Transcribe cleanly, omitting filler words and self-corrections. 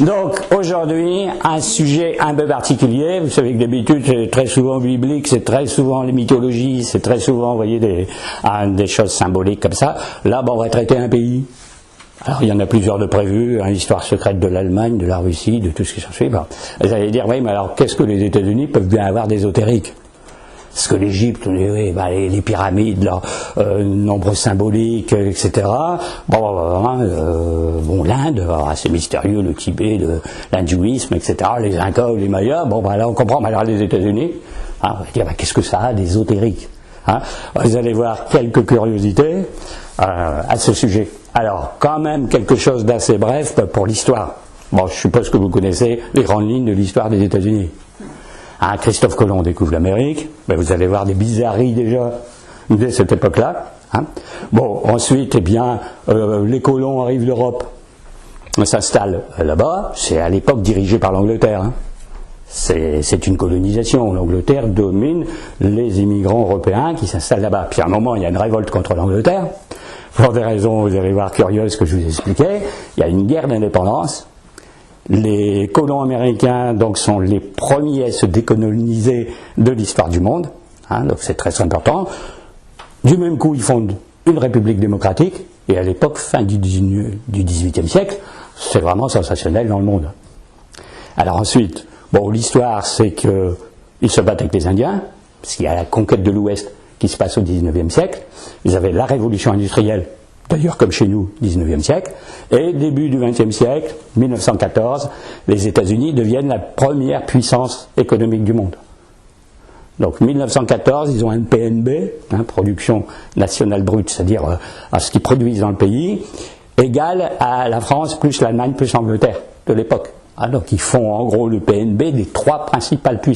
Donc aujourd'hui, un sujet un peu particulier. Vous savez que d'habitude c'est très souvent biblique, c'est très souvent les mythologies, c'est très souvent, vous voyez, des choses symboliques comme ça. Là, on va traiter un pays. Alors il y en a plusieurs de prévus, hein, l'histoire secrète de l'Allemagne, de la Russie, de tout ce qui s'en suit. Bon. Vous allez dire, oui, mais alors qu'est-ce que les États-Unis peuvent bien avoir d'ésotérique? Parce que l'Égypte, les pyramides, leurs nombreux symboliques, etc. L'Inde, c'est mystérieux, le Tibet, l'hindouisme, etc. Les Incas, les Mayas, là on comprend. Mais alors les États-Unis, on va dire, qu'est-ce que ça a d'ésotérique, hein? Vous allez voir quelques curiosités à ce sujet. Alors, quand même quelque chose d'assez bref pour l'histoire. Bon, je suppose que vous connaissez les grandes lignes de l'histoire des États-Unis. Hein, Christophe Colomb découvre l'Amérique, vous allez voir des bizarreries déjà dès cette époque-là. Hein. Bon, ensuite, les colons arrivent d'Europe, s'installent là-bas. C'est à l'époque dirigé par l'Angleterre. Hein. C'est une colonisation. L'Angleterre domine les immigrants européens qui s'installent là-bas. Puis à un moment, il y a une révolte contre l'Angleterre. Pour des raisons, vous allez voir, curieuses que je vous expliquais. Il y a une guerre d'indépendance. Les colons américains donc sont les premiers à se décoloniser de l'histoire du monde, hein, donc c'est très important. Du même coup, ils fondent une république démocratique, et à l'époque, fin du XVIIIe siècle, c'est vraiment sensationnel dans le monde. Alors ensuite, l'histoire, c'est qu'ils se battent avec les Indiens, parce qu'il y a la conquête de l'Ouest qui se passe au XIXe siècle. Ils avaient la révolution industrielle, d'ailleurs comme chez nous, 19e siècle, et début du 20e siècle, 1914, les États-Unis deviennent la première puissance économique du monde. Donc 1914, ils ont un PNB, production nationale brute, c'est-à-dire à ce qu'ils produisent dans le pays, égal à la France plus l'Allemagne plus l'Angleterre de l'époque. Donc ils font en gros le PNB des trois principales puissances